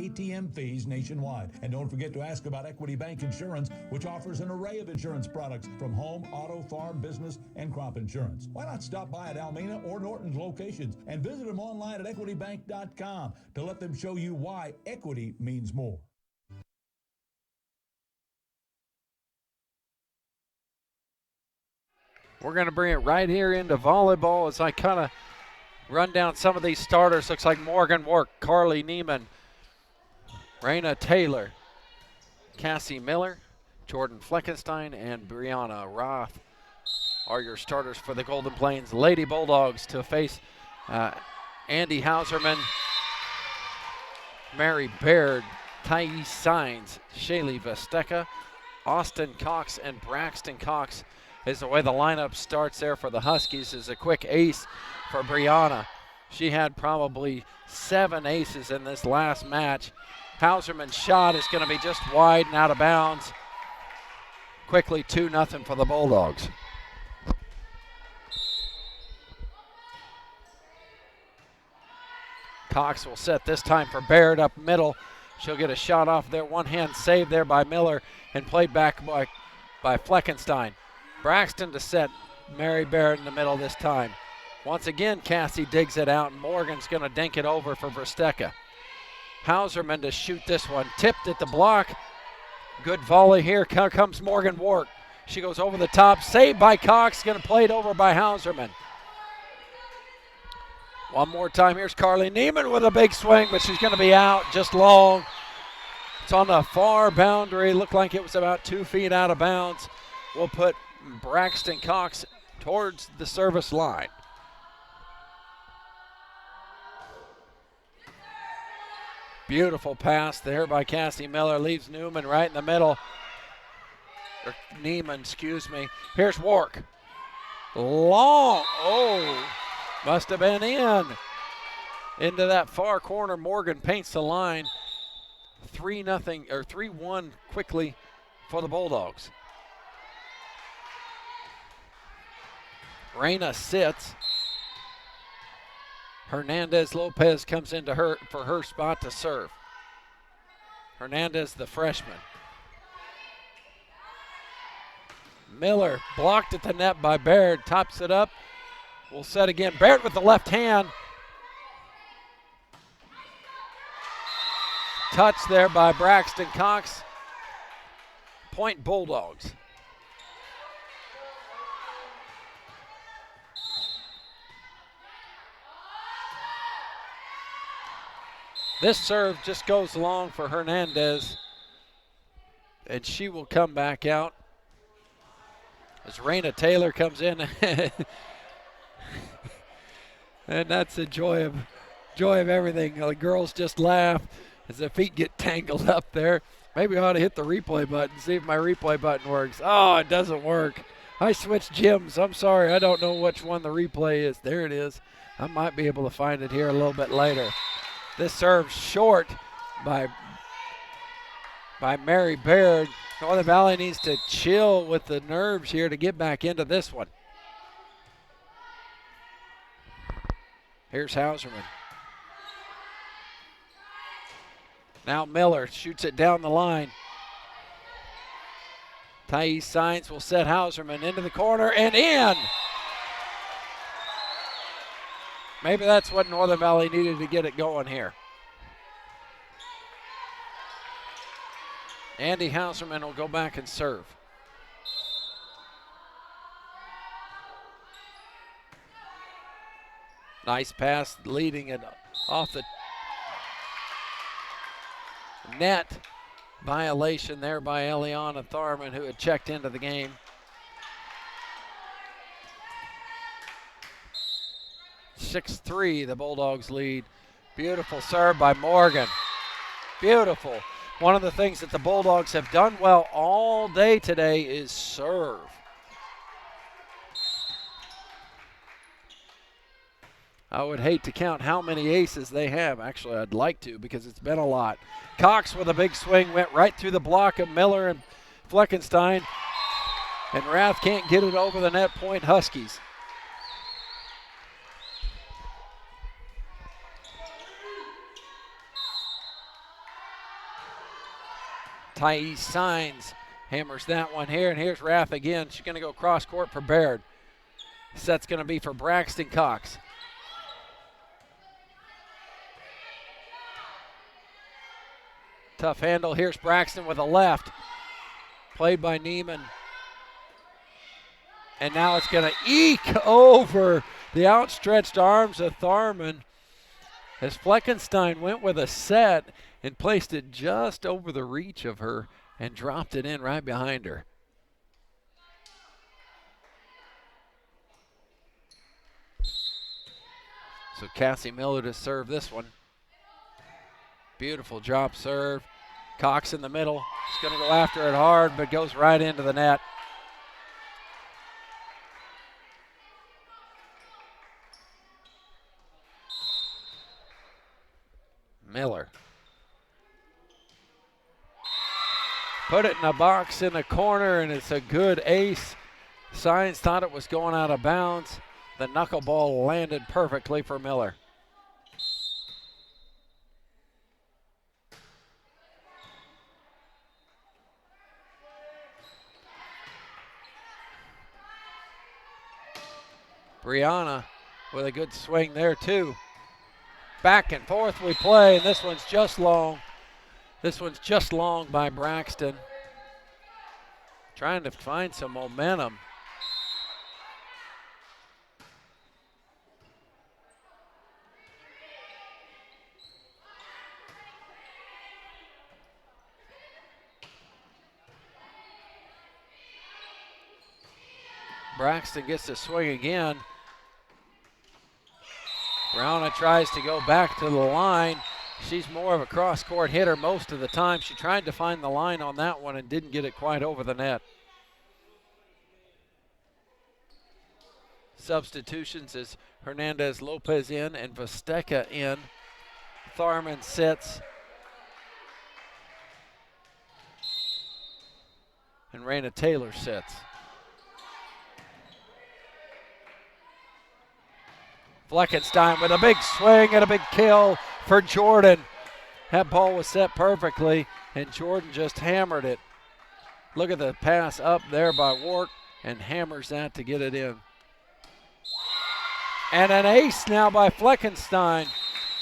ATM fees nationwide. And don't forget to ask about Equity Bank Insurance, which offers an array of insurance products from home, auto, farm, business, and crop insurance. Why not stop by at Almena or Norton's locations and visit them online at equitybank.com to let them show you why equity means more. We're going to bring it right here into volleyball as I kind of run down some of these starters. Looks like Morgan Work, Carly Neiman, Raina Taylor, Cassie Miller, Jordan Fleckenstein, and Brianna Roth are your starters for the Golden Plains Lady Bulldogs to face Andy Hauserman, Mary Baird, Thais Sines, Shaylee Vesteca, Austin Cox, and Braxton Cox is the way the lineup starts there for the Huskies. Is a quick ace for Brianna. She had probably 7 aces in this last match. Hauserman's shot is going to be just wide and out of bounds. Quickly 2-0 for the Bulldogs. Cox will set this time for Baird up middle. She'll get a shot off there. One hand save there by Miller and played back by Fleckenstein. Braxton to set Mary Baird in the middle this time. Once again, Cassie digs it out, and Morgan's going to dink it over for Verstecka. Hauserman to shoot this one. Tipped at the block. Good volley here. Here comes Morgan Work. She goes over the top. Saved by Cox. Going to play it over by Hauserman. One more time. Here's Carly Neiman with a big swing, but she's going to be out just long. It's on the far boundary. Looked like it was about 2 feet out of bounds. We'll put Braxton Cox towards the service line. Beautiful pass there by Cassie Miller. Leaves Newman right in the middle. Or Neiman, excuse me. Here's Wark. Long. Oh, must have been in. Into that far corner. Morgan paints the line. 3-0 or 3-1 quickly for the Bulldogs. Reina sits. Hernandez Lopez comes into her for her spot to serve. Hernandez, the freshman. Miller blocked at the net by Baird. Tops it up. We'll set again. Baird with the left hand. Touch there by Braxton Cox. Point Bulldogs. This serve just goes long for Hernandez, and she will come back out as Raina Taylor comes in. And that's the joy of everything. The girls just laugh as their feet get tangled up there. Maybe I ought to hit the replay button, see if my replay button works. Oh, it doesn't work. I switched gyms. I'm sorry. I don't know which one the replay is. There it is. I might be able to find it here a little bit later. This serve short by Mary Baird. Northern Valley needs to chill with the nerves here to get back into this one. Here's Hauserman. Now Miller shoots it down the line. Thais Sines will set Hauserman into the corner and in. Maybe that's what Northern Valley needed to get it going here. Andy Hauserman will go back and serve. Nice pass leading it off the net. Violation there by Eliana Tharman, who had checked into the game. 6-3, the Bulldogs lead. Beautiful serve by Morgan. Beautiful. One of the things that the Bulldogs have done well all day today is serve. I would hate to count how many aces they have. Actually, I'd like to because it's been a lot. Cox with a big swing went right through the block of Miller and Fleckenstein. And Rath can't get it over the net. Point Huskies. Thais Signs hammers that one here, and here's Rath again. She's going to go cross court for Baird. Set's going to be for Braxton Cox. Tough handle. Here's Braxton with a left. Played by Neiman. And now it's going to eke over the outstretched arms of Tharman as Fleckenstein went with a set and placed it just over the reach of her and dropped it in right behind her. So Cassie Miller to serve this one. Beautiful drop serve. Cox in the middle. She's going to go after it hard, but goes right into the net. Miller. Put it in a box in the corner, and it's a good ace. Signs thought it was going out of bounds. The knuckleball landed perfectly for Miller. Brianna with a good swing there too. Back and forth we play, and this one's just long. This one's just long by Braxton. Trying to find some momentum. Braxton gets to swing again. Browna tries to go back to the line. She's more of a cross-court hitter most of the time. She tried to find the line on that one and didn't get it quite over the net. Substitutions is Hernandez Lopez in and Vesteca in. Tharman sits. And Raina Taylor sits. Fleckenstein with a big swing and a big kill for Jordan. That ball was set perfectly, and Jordan just hammered it. Look at the pass up there by Wart, and hammers that to get it in. And an ace now by Fleckenstein.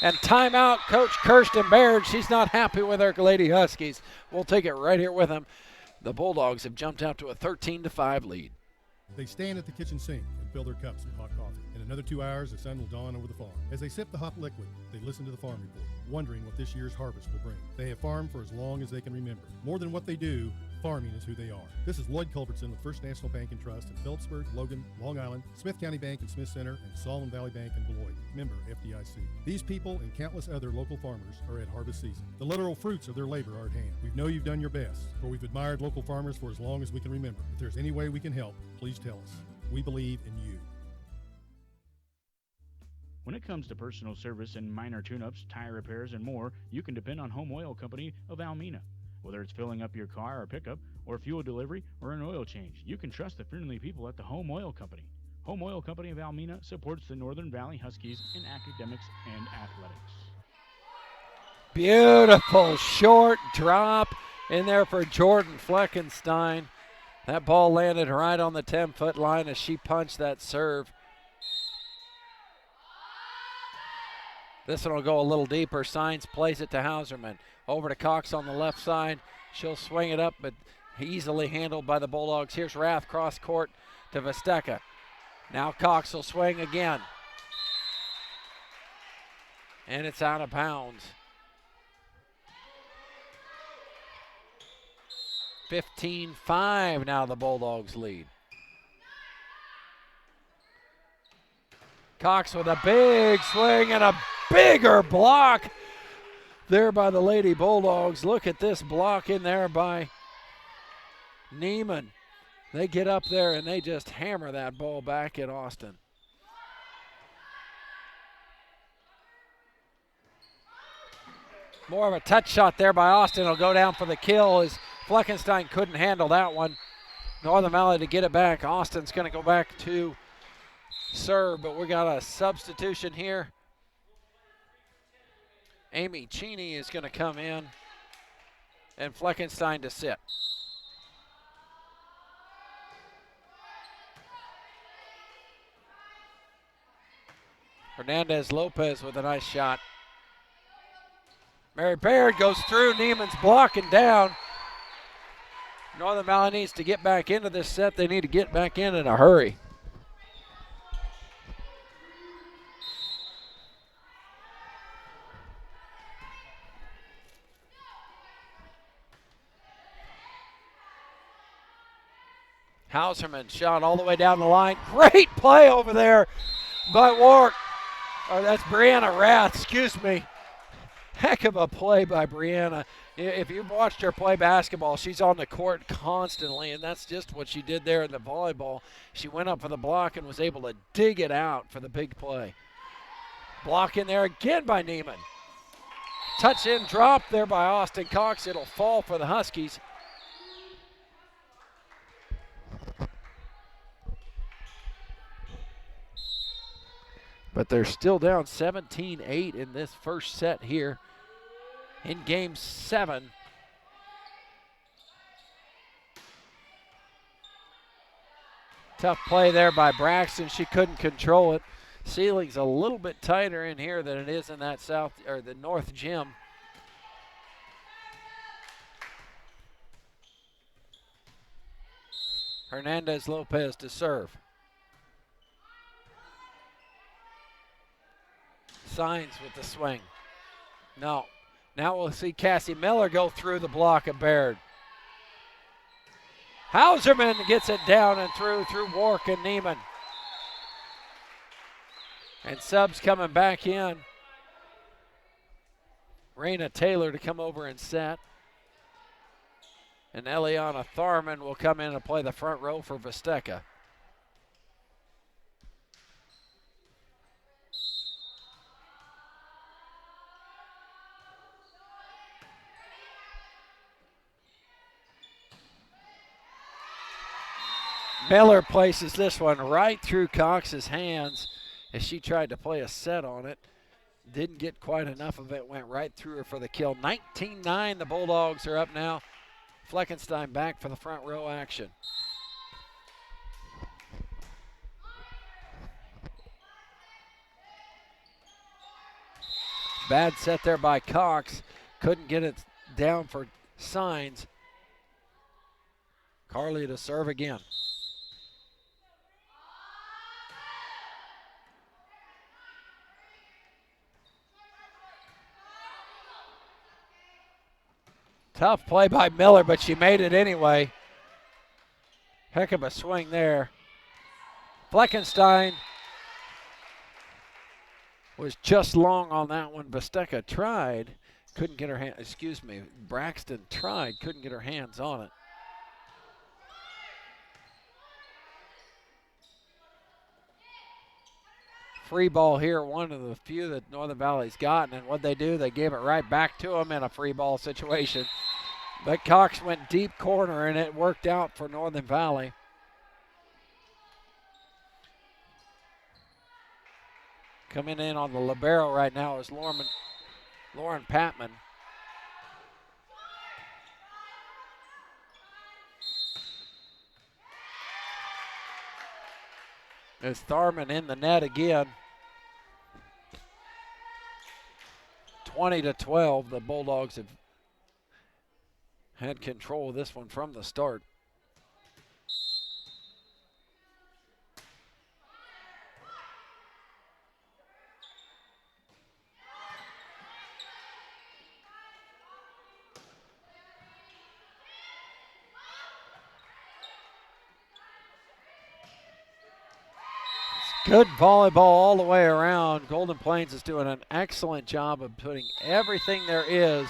And timeout, Coach Kirsten Baird. She's not happy with her Lady Huskies. We'll take it right here with them. The Bulldogs have jumped out to a 13-5 lead. They stand at the kitchen sink and fill their cups with hot coffee. In another 2 hours, the sun will dawn over the farm. As they sip the hot liquid, they listen to the farm report, wondering what this year's harvest will bring. They have farmed for as long as they can remember. More than what they do, farming is who they are. This is Lloyd Culbertson with First National Bank and Trust in Phillipsburg, Logan, Long Island, Smith County Bank and Smith Center, and Solomon Valley Bank in Beloit. Member FDIC. These people and countless other local farmers are at harvest season. The literal fruits of their labor are at hand. We know you've done your best, for we've admired local farmers for as long as we can remember. If there's any way we can help, please tell us. We believe in you. When it comes to personal service and minor tune-ups, tire repairs, and more, you can depend on Home Oil Company of Almena. Whether it's filling up your car or pickup, or fuel delivery, or an oil change, you can trust the friendly people at the Home Oil Company. Home Oil Company of Almena supports the Northern Valley Huskies in academics and athletics. Beautiful short drop in there for Jordan Fleckenstein. That ball landed right on the 10-foot line as she punched that serve. This one will go a little deeper. Signs plays it to Hauserman. Over to Cox on the left side. She'll swing it up, but easily handled by the Bulldogs. Here's Rath cross court to Vesteca. Now Cox will swing again. And it's out of bounds. 15-5 now the Bulldogs lead. Cox with a big swing and a bigger block there by the Lady Bulldogs. Look at this block in there by Neiman. They get up there and they just hammer that ball back at Austin. More of a touch shot there by Austin. It'll go down for the kill as Fleckenstein couldn't handle that one. Northern Valley to get it back. Austin's going to go back to serve, but we got a substitution here. Amy Cheney is going to come in and Fleckenstein to sit. Hernandez-Lopez with a nice shot. Mary Baird goes through. Neiman's blocking down. Northern Valley needs to get back into this set. They need to get back in a hurry. Hauserman shot all the way down the line. Great play over there by Warwick. Or that's Brianna Rath, excuse me. Heck of a play by Brianna. If you've watched her play basketball, she's on the court constantly, and that's just what she did there in the volleyball. She went up for the block and was able to dig it out for the big play. Block in there again by Neiman. Touch in drop there by Austin Cox. It'll fall for the Huskies. But they're still down 17-8 in this first set here in game 7. Tough play there by Braxton. She couldn't control it. Ceiling's a little bit tighter in here than it is in that south or the north gym. Hernandez-Lopez to serve. Signs with the swing. No. Now we'll see Cassie Miller go through the block of Baird. Hauserman gets it down and through Wark and Neiman. And subs coming back in. Raina Taylor to come over and set. And Eliana Tharman will come in and play the front row for Visteca. Miller places this one right through Cox's hands as she tried to play a set on it. Didn't get quite enough of it, went right through her for the kill. 19-9, the Bulldogs are up now. Fleckenstein back for the front row action. Bad set there by Cox. Couldn't get it down for Signs. Carly to serve again. Tough play by Miller, but she made it anyway. Heck of a swing there. Fleckenstein was just long on that one. Visteca tried, couldn't get her hand, Braxton tried, couldn't get her hands on it. Free ball here, one of the few that Northern Valley's gotten, and what they do, they gave it right back to them in a free ball situation. But Cox went deep corner, and it worked out for Northern Valley. Coming in on the libero right now is Lauren Patman. There's Tharman in the net again. 20-12, the Bulldogs have had control of this one from the start. Good volleyball all the way around. Golden Plains is doing an excellent job of putting everything there is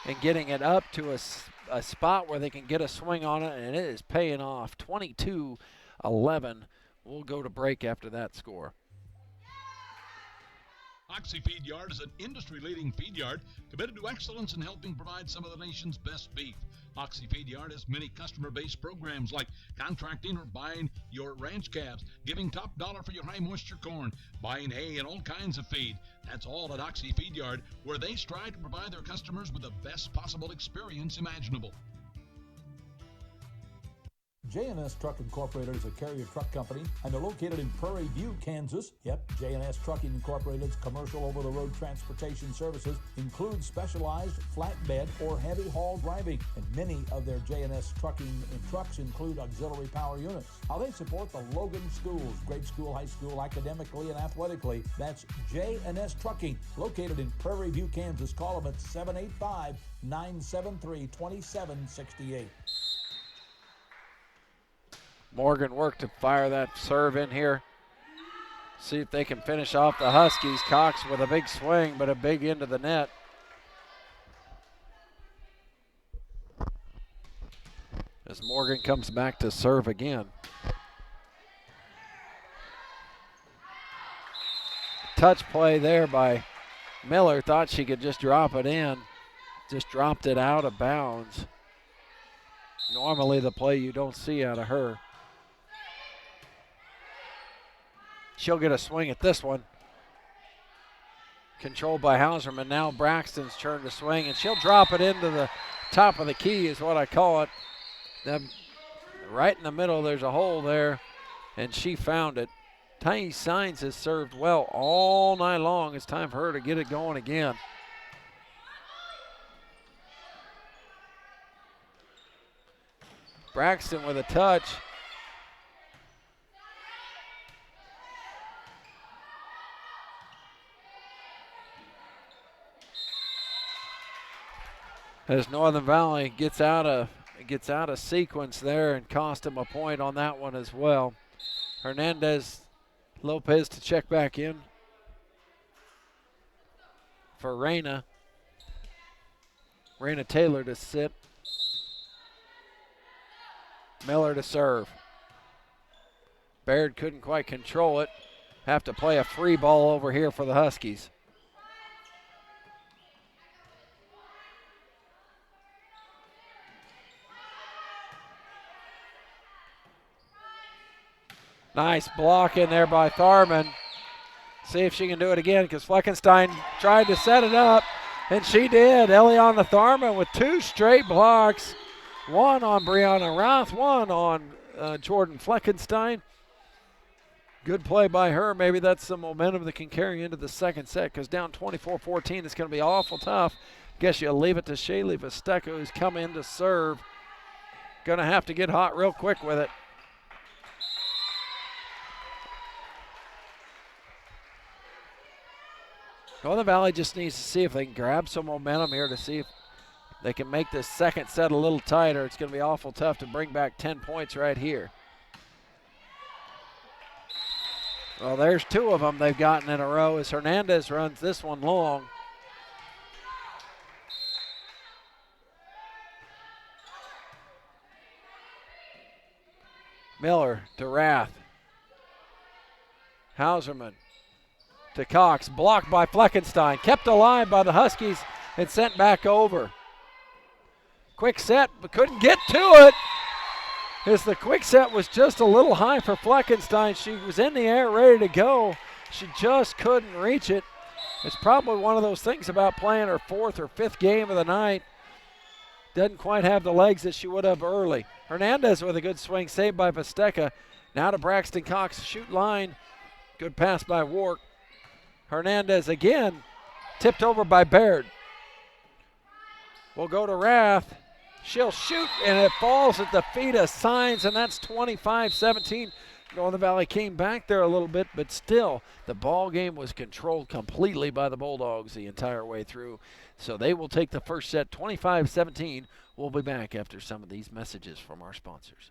and getting it up to a spot where they can get a swing on it, and it is paying off. 22-11. We'll go to break after that score. Husky Feed Yard is an industry-leading feed yard committed to excellence in helping provide some of the nation's best beef. Husky Feed Yard has many customer-based programs like contracting or buying your ranch calves, giving top dollar for your high-moisture corn, buying hay and all kinds of feed. That's all at Husky Feed Yard, where they strive to provide their customers with the best possible experience imaginable. J&S Truck Incorporated is a carrier truck company, and they're located in Prairie View, Kansas. Yep, J&S Trucking Incorporated's commercial over-the-road transportation services include specialized flatbed or heavy haul driving, and many of their J&S trucking trucks include auxiliary power units. How they support the Logan schools, grade school, high school, academically and athletically. That's J&S Trucking, located in Prairie View, Kansas. Call them at 785-973-2768. Morgan worked to fire that serve in here. See if they can finish off the Huskies. Cox with a big swing, but a big into the net. As Morgan comes back to serve again. Touch play there by Miller. Thought she could just drop it in. Just dropped it out of bounds. Normally the play you don't see out of her. She'll get a swing at this one. Controlled by Hauserman. Now Braxton's turn to swing, and she'll drop it into the top of the key is what I call it. Then right in the middle, there's a hole there, and she found it. Tiny Signs has served well all night long. It's time for her to get it going again. Braxton with a touch. As Northern Valley gets out of sequence there and cost him a point on that one as well. Hernandez Lopez to check back in for Reyna. Reyna Taylor to sit. Miller to serve. Baird couldn't quite control it. Have to play a free ball over here for the Huskies. Nice block in there by Tharman. See if she can do it again, because Fleckenstein tried to set it up, and she did. Eliana Tharman with two straight blocks. One on Brianna Roth, one on Jordan Fleckenstein. Good play by her. Maybe that's some momentum that can carry into the second set, because down 24-14, it's going to be awful tough. Guess you'll leave it to Shaylee Vesteca, who's come in to serve. Going to have to get hot real quick with it. Northern Valley just needs to see if they can grab some momentum here to see if they can make this second set a little tighter. It's going to be awful tough to bring back 10 points right here. Well, there's two of them they've gotten in a row as Hernandez runs this one long. Miller to Rath. Hauserman to Cox, blocked by Fleckenstein, kept alive by the Huskies and sent back over. Quick set, but couldn't get to it. As the quick set was just a little high for Fleckenstein. She was in the air ready to go. She just couldn't reach it. It's probably one of those things about playing her fourth or fifth game of the night. Doesn't quite have the legs that she would have early. Hernandez with a good swing, saved by Vesteca. Now to Braxton Cox, shoot line. Good pass by Wark. Hernandez again, tipped over by Baird. We'll go to Rath. She'll shoot, and it falls at the feet of Signs, and that's 25-17. Northern Valley came back there a little bit, but still, the ball game was controlled completely by the Bulldogs the entire way through. So they will take the first set 25-17. We'll be back after some of these messages from our sponsors.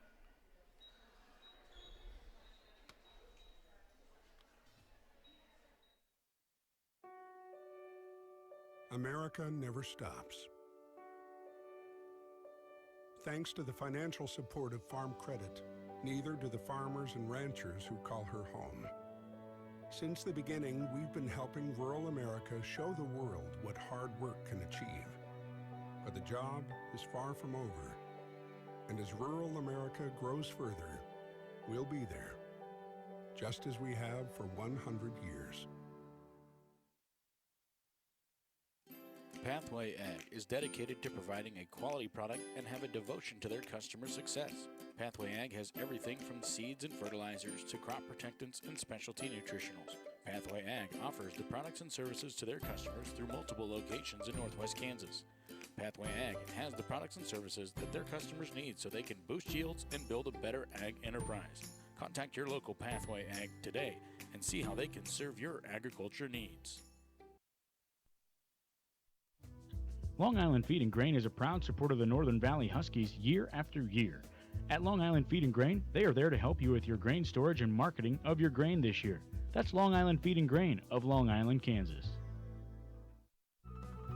America never stops. Thanks to the financial support of Farm Credit, neither do the farmers and ranchers who call her home. Since the beginning, we've been helping rural America show the world what hard work can achieve. But the job is far from over. And as rural America grows further, we'll be there, just as we have for 100 years. Pathway Ag is dedicated to providing a quality product and have a devotion to their customer success. Pathway Ag has everything from seeds and fertilizers to crop protectants and specialty nutritionals. Pathway Ag offers the products and services to their customers through multiple locations in Northwest Kansas. Pathway Ag has the products and services that their customers need so they can boost yields and build a better ag enterprise. Contact your local Pathway Ag today and see how they can serve your agriculture needs. Long Island Feed and Grain is a proud supporter of the Northern Valley Huskies year after year. At Long Island Feed and Grain, they are there to help you with your grain storage and marketing of your grain this year. That's Long Island Feed and Grain of Long Island, Kansas.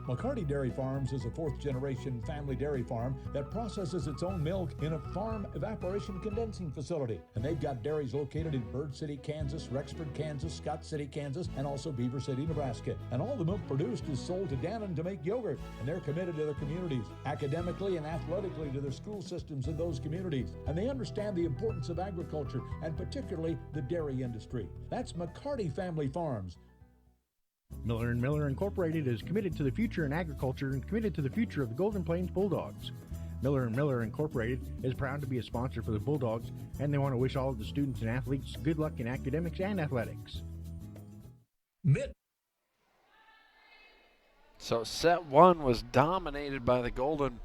McCarty Dairy Farms is a fourth-generation family dairy farm that processes its own milk in a farm evaporation condensing facility. And they've got dairies located in Bird City, Kansas, Rexford, Kansas, Scott City, Kansas, and also Beaver City, Nebraska. And all the milk produced is sold to Dannon to make yogurt. And they're committed to their communities, academically and athletically to their school systems in those communities. And they understand the importance of agriculture, and particularly the dairy industry. That's McCarty Family Farms. Miller & Miller Incorporated is committed to the future in agriculture and committed to the future of the Golden Plains Bulldogs. Miller & Miller Incorporated is proud to be a sponsor for the Bulldogs, and they want to wish all of the students and athletes good luck in academics and athletics. So set one was dominated by the Golden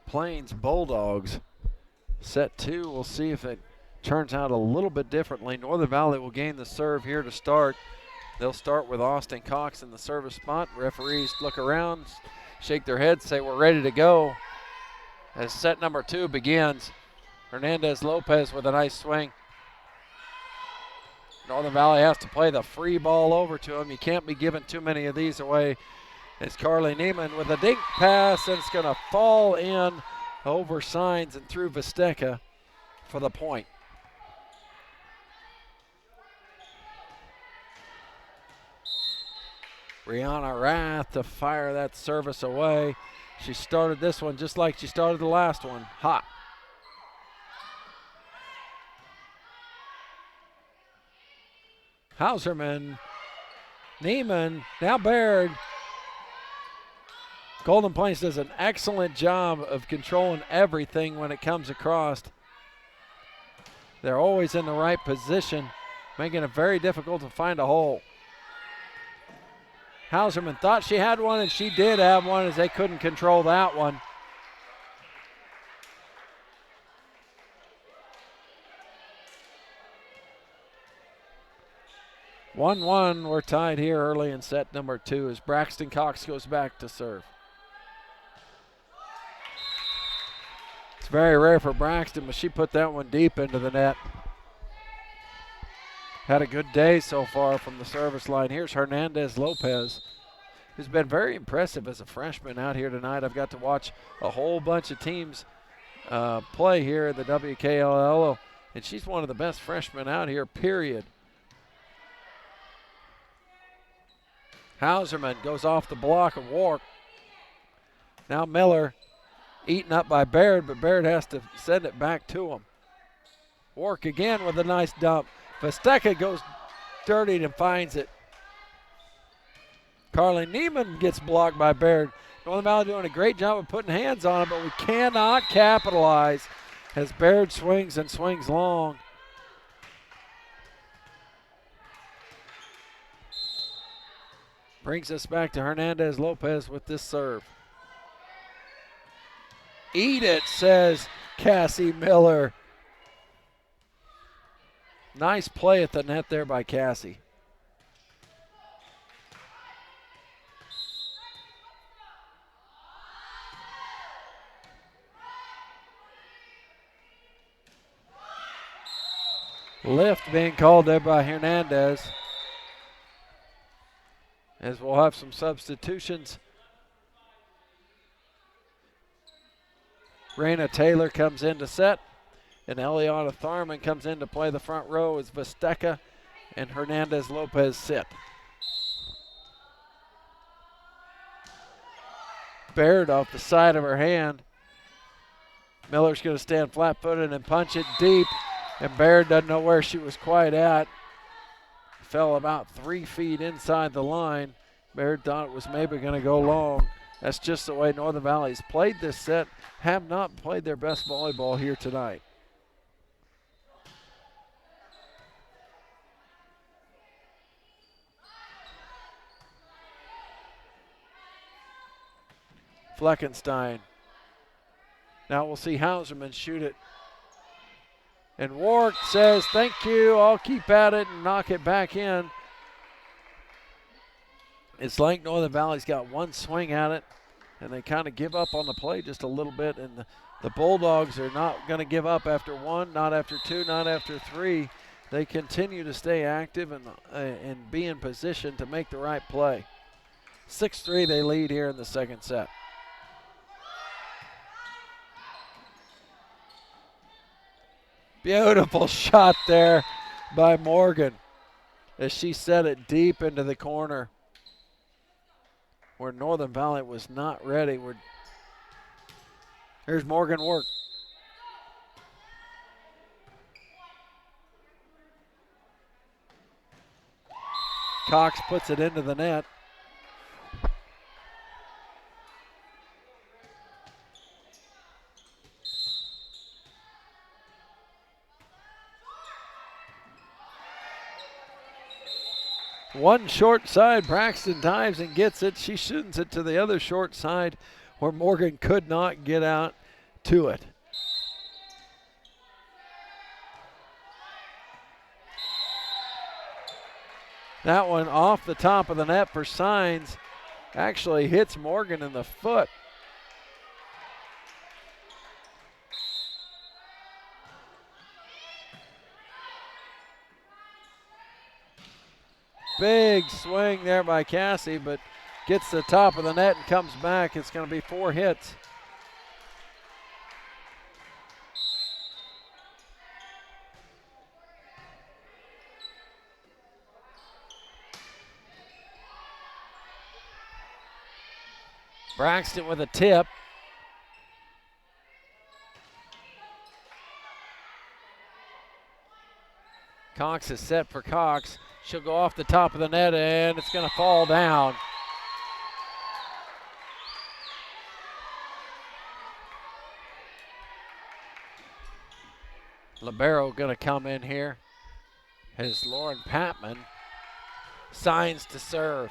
Plains Bulldogs. Set two, we'll see if it turns out a little bit differently. Northern Valley will gain the serve here to start. They'll start with Austin Cox in the service spot. Referees look around, shake their heads, say we're ready to go. As set number two begins, Hernandez Lopez with a nice swing. Northern Valley has to play the free ball over to him. You can't be giving too many of these away. It's Carly Neiman with a dink pass, and it's going to fall in over Signs and through Visteca for the point. Brianna Rath to fire that service away. She started this one just like she started the last one, hot. Hauserman, Neiman, now Baird. Golden Plains does an excellent job of controlling everything when it comes across. They're always in the right position, making it very difficult to find a hole. Hauserman thought she had one, and she did have one, as they couldn't control that one. (1-1), we're tied here early in set number two as Braxton Cox goes back to serve. It's very rare for Braxton, but she put that one deep into the net. Had a good day so far from the service line. Here's Hernandez Lopez, who's been very impressive as a freshman out here tonight. I've got to watch a whole bunch of teams play here at the WKLL, and she's one of the best freshmen out here, period. Hauserman goes off the block of Wark. Now Miller eaten up by Baird, but Baird has to send it back to him. Wark again with a nice dump. Visteca goes dirty and finds it. Carly Neiman gets blocked by Baird. Northern Valley doing a great job of putting hands on it, but we cannot capitalize as Baird swings and swings long. Brings us back to Hernandez Lopez with this serve. Eat it, says Cassie Miller. Nice play at the net there by Cassie. Lift being called there by Hernandez. As we'll have some substitutions. Raina Taylor comes in to set, and Eliana Tharman comes in to play the front row as Visteca and Hernandez Lopez sit. Baird off the side of her hand. Miller's going to stand flat-footed and punch it deep, and Baird doesn't know where she was quite at. Fell about 3 feet inside the line. Baird thought it was maybe going to go long. That's just the way Northern Valley's played this set. Have not played their best volleyball here tonight. Fleckenstein. Now we'll see Hauserman shoot it. And Ward says, thank you, I'll keep at it and knock it back in. It's like Northern Valley's got one swing at it, and they kind of give up on the play just a little bit. And the Bulldogs are not going to give up after one, not after two, not after three. They continue to stay active and be in position to make the right play. 6-3 they lead here in the second set. Beautiful shot there by Morgan as she set it deep into the corner where Northern Valley was not ready. Here's Morgan work. Cox puts it into the net. One short side, Braxton dives and gets it. She shoots it to the other short side where Morgan could not get out to it. That one off the top of the net for Signs. Actually hits Morgan in the foot. Big swing there by Cassie, but gets the top of the net and comes back. It's going to be 4 hits. Braxton with a tip. Cox is set for Cox. She'll go off the top of the net, and it's going to fall down. Libero going to come in here as Lauren Patman signs to serve.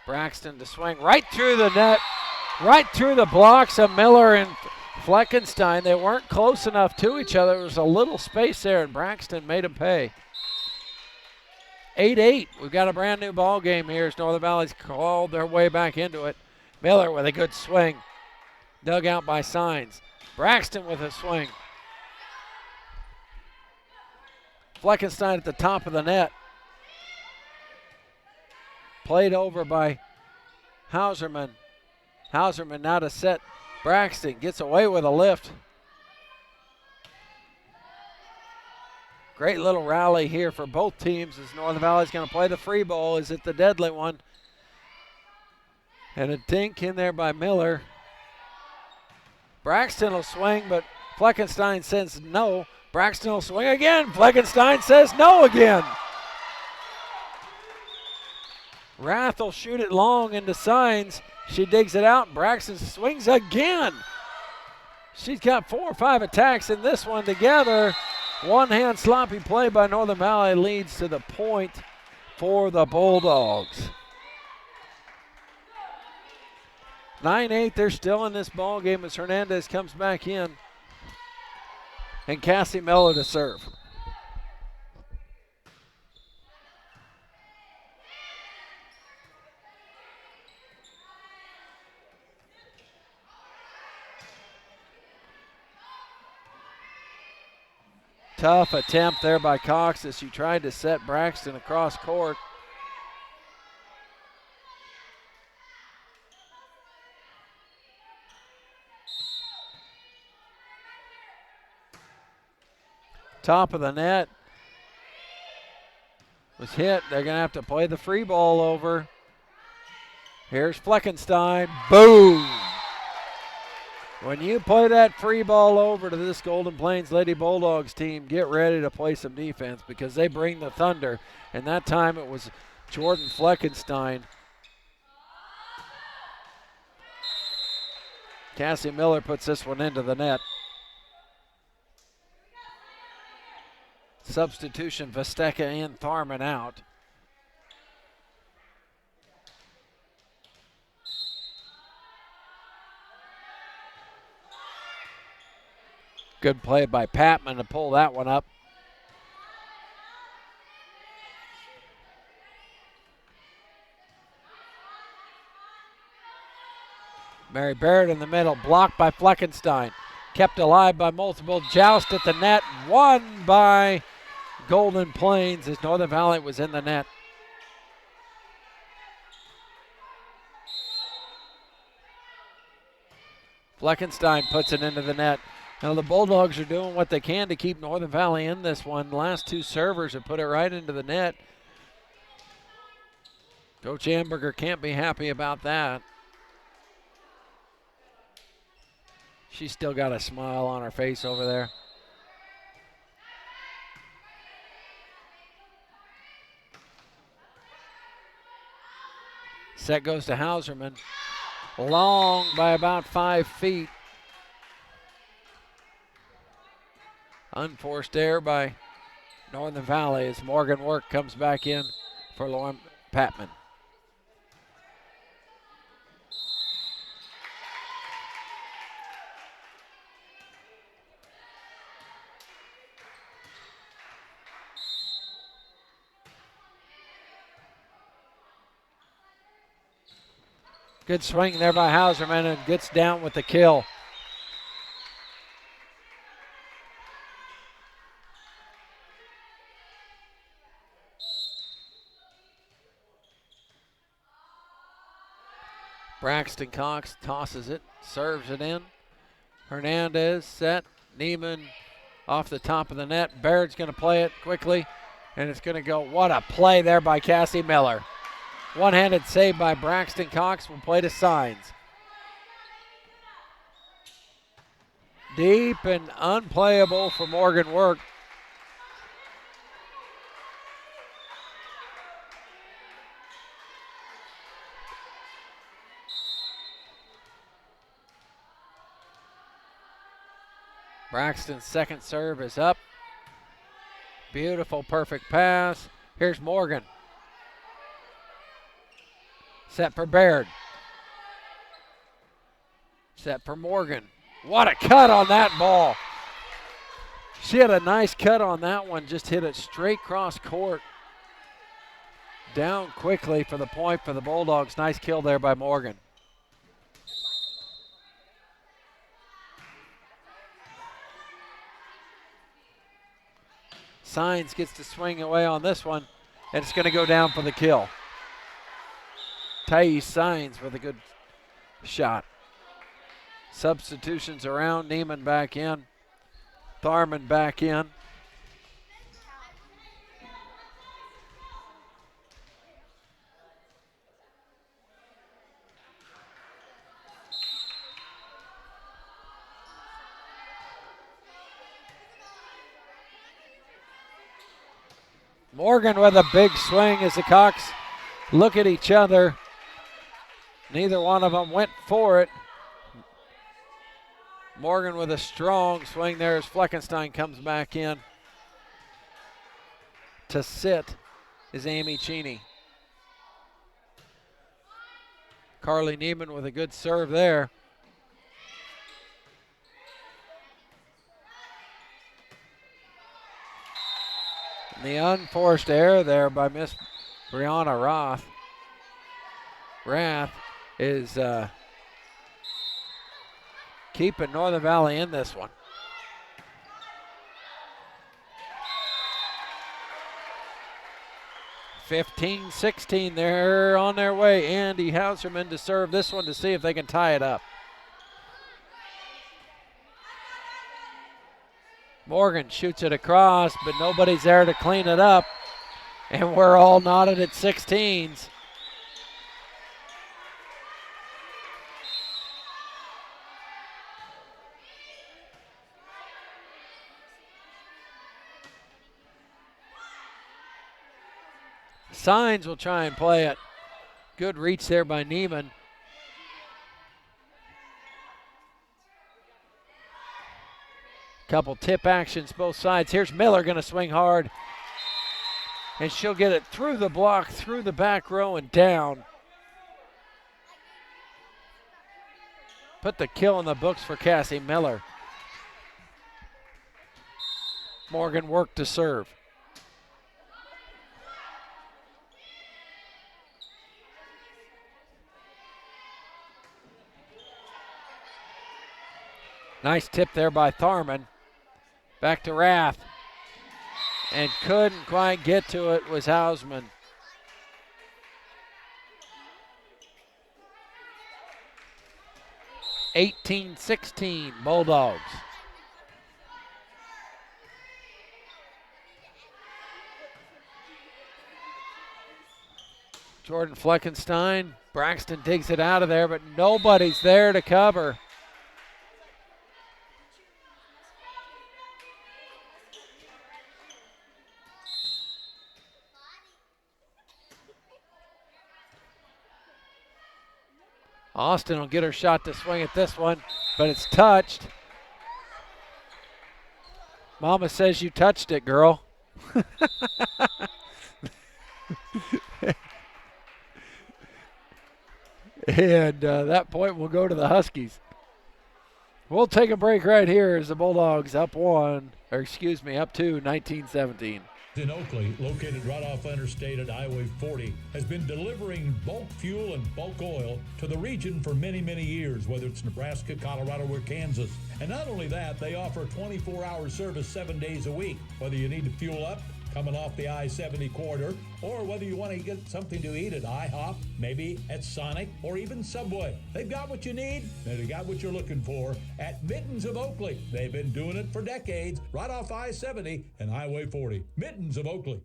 Braxton to swing right through the net, right through the blocks of Miller and Fleckenstein. They weren't close enough to each other. There was a little space there, and Braxton made them pay. 8-8. We've got a brand new ball game here as Northern Valley's clawed their way back into it. Miller with a good swing. Dug out by Signs. Braxton with a swing. Fleckenstein at the top of the net. Played over by Hauserman. Hauserman now to set Braxton. Gets away with a lift. Great little rally here for both teams as Northern Valley's going to play the free ball. Is it the deadly one? And a dink in there by Miller. Braxton will swing, but Fleckenstein says no. Braxton will swing again. Fleckenstein says no again. Rath will shoot it long into Signs. She digs it out. Braxton swings again. She's got 4 or 5 attacks in this one together. One-hand sloppy play by Northern Valley leads to the point for the Bulldogs. 9-8, they're still in this ball game as Hernandez comes back in. And Cassie Miller to serve. Tough attempt there by Cox as she tried to set Braxton across court. top of the net. Was hit. They're going to have to play the free ball over. Here's Fleckenstein. Boom! When you play that free ball over to this Golden Plains Lady Bulldogs team, get ready to play some defense because they bring the thunder. And that time it was Jordan Fleckenstein. Cassie Miller puts this one into the net. Substitution, Vesteca and Tharman out. Good play by Patman to pull that one up. Mary Barrett in the middle, blocked by Fleckenstein. Kept alive by multiple, joust at the net, won by Golden Plains as Northern Valley was in the net. Fleckenstein puts it into the net. Now the Bulldogs are doing what they can to keep Northern Valley in this one. The last two servers have put it right into the net. Coach Amberger can't be happy about that. She's still got a smile on her face over there. Set goes to Hauserman. Long by about 5 feet. Unforced error by Northern Valley as Morgan Work comes back in for Lauren Patman. Good swing there by Hauserman and gets down with the kill. Braxton Cox tosses it, serves it in. Hernandez set, Neiman off the top of the net. Baird's going to play it quickly, and it's going to go. What a play there by Cassie Miller. One-handed save by Braxton Cox will play to Signs. Deep and unplayable for Morgan Work. Braxton's second serve is up. Beautiful, perfect pass. Here's Morgan. Set for Baird. Set for Morgan. What a cut on that ball. She had a nice cut on that one. Just hit it straight cross court. Down quickly for the point for the Bulldogs. Nice kill there by Morgan. Signs gets to swing away on this one, and it's going to go down for the kill. Thais Signs with a good shot. Substitutions around. Neiman back in. Tharman back in. Morgan with a big swing as the Cox look at each other. Neither one of them went for it. Morgan with a strong swing there as Fleckenstein comes back in. To sit is Amy Cheney. Carly Neiman with a good serve there. And the unforced error there by Miss Brianna Rath is keeping Northern Valley in this one. (15-16), they're on their way. Andy Hauserman to serve this one to see if they can tie it up. Morgan shoots it across, but nobody's there to clean it up. And we're all knotted at 16s. Signs will try and play it. Good reach there by Neiman. Couple tip actions both sides. Here's Miller going to swing hard. And she'll get it through the block, through the back row and down. Put the kill in the books for Cassie Miller. Morgan worked to serve. Nice tip there by Tharman. Back to Rath. And couldn't quite get to it was Hausman. (18-16) Bulldogs. Jordan Fleckenstein. Braxton digs it out of there, but nobody's there to cover. Austin will get her shot to swing at this one, but it's touched. Mama says you touched it, girl. And that point will go to the Huskies. We'll take a break right here as the Bulldogs up 2, 19-17. In Oakley, located right off Interstate at Highway 40, has been delivering bulk fuel and bulk oil to the region for many, many years, whether it's Nebraska, Colorado, or Kansas. And not only that, they offer 24-hour service 7 days a week, whether you need to fuel up coming off the I-70 corridor, or whether you want to get something to eat at IHOP, maybe at Sonic, or even Subway. They've got what you need, and they've got what you're looking for at Mittens of Oakley. They've been doing it for decades, right off I-70 and Highway 40. Mittens of Oakley.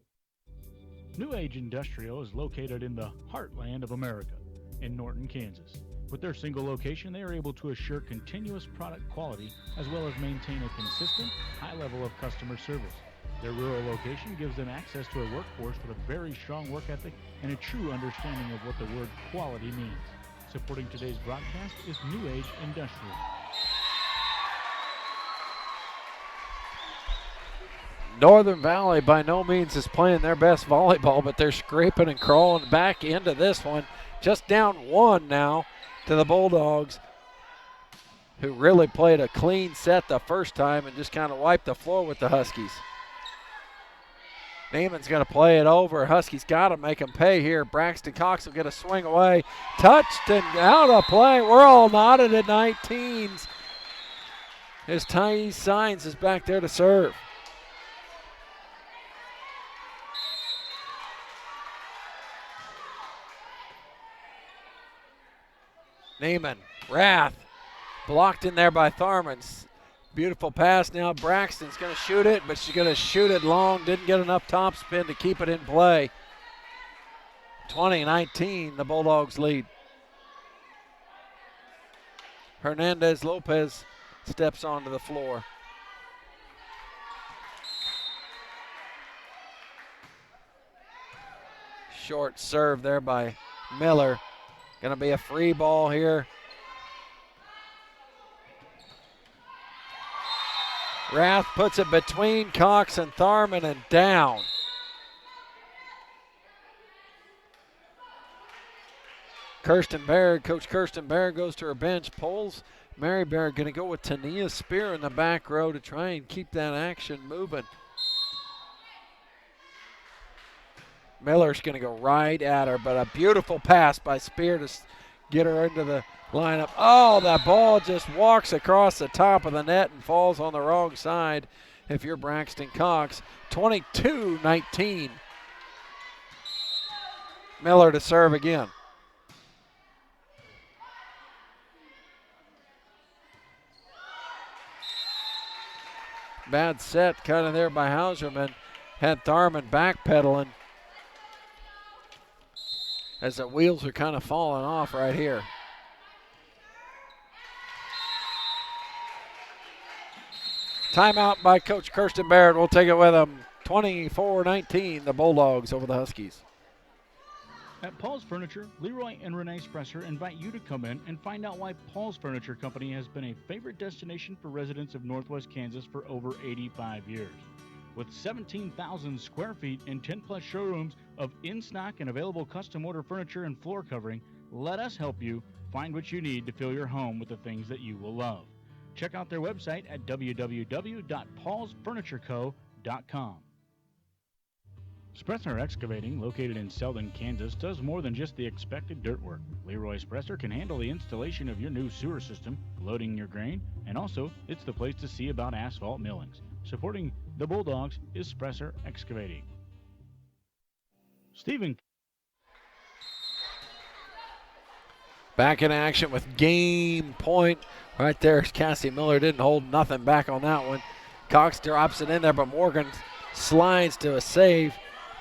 New Age Industrial is located in the heartland of America, in Norton, Kansas. With their single location, they are able to assure continuous product quality as well as maintain a consistent, high level of customer service. Their rural location gives them access to a workforce with a very strong work ethic and a true understanding of what the word quality means. Supporting today's broadcast is New Age Industrial. Northern Valley by no means is playing their best volleyball, but they're scraping and crawling back into this one. Just down 1 now to the Bulldogs, who really played a clean set the first time and just kind of wiped the floor with the Huskies. Neiman's going to play it over. Huskies got to make him pay here. Braxton Cox will get a swing away. Touched and out of play. We're all knotted at 19s. As Thais Signs is back there to serve. Neiman, Rath, blocked in there by Tharman. Beautiful pass now. Braxton's going to shoot it, but she's going to shoot it long. Didn't get enough topspin to keep it in play. 20-19, the Bulldogs lead. Hernandez Lopez steps onto the floor. Short serve there by Miller. Going to be a free ball here. Rath puts it between Cox and Tharman and down. Kirsten Baird, Coach Kirsten Baird goes to her bench, pulls Mary Baird, going to go with Tania Spear in the back row to try and keep that action moving. Miller's going to go right at her, but a beautiful pass by Spear to get her into the lineup. Oh, that ball just walks across the top of the net and falls on the wrong side if you're Braxton Cox. 22-19. Miller to serve again. bad set kind of there by Hauserman. Had Tharman backpedaling as the wheels are kind of falling off right here. Timeout by Coach Kirsten Barrett. We'll take it with him. 24-19, the Bulldogs over the Huskies. At Paul's Furniture, Leroy and Renee Spresser invite you to come in and find out why Paul's Furniture Company has been a favorite destination for residents of Northwest Kansas for over 85 years. With 17,000 square feet and 10-plus showrooms of in-stock and available custom-order furniture and floor covering, let us help you find what you need to fill your home with the things that you will love. Check out their website at www.paulsfurnitureco.com. Spresser Excavating, located in Selden, Kansas, does more than just the expected dirt work. Leroy Spresser can handle the installation of your new sewer system, loading your grain, and also it's the place to see about asphalt millings. Supporting the Bulldogs is Spresser Excavating. Stephen. Back in action with game point. Right there, Cassie Miller didn't hold nothing back on that one. Cox drops it in there, but Morgan slides to a save.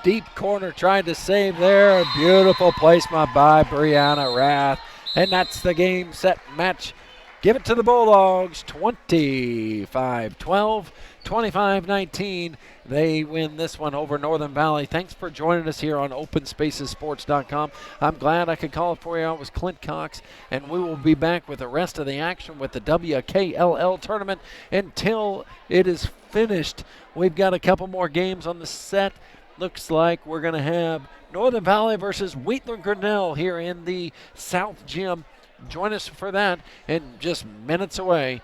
Deep corner tried to save there. Beautiful placement by Brianna Rath. And that's the game, set, match. Give it to the Bulldogs, 25-12, 25-19. They win this one over Northern Valley. Thanks for joining us here on OpenSpacesSports.com. I'm glad I could call it for you. I was Clint Cox, and we will be back with the rest of the action with the WKLL tournament until it is finished. We've got a couple more games on the set. Looks like we're going to have Northern Valley versus Wheatland Grinnell here in the South Gym. Join us for that in just minutes away.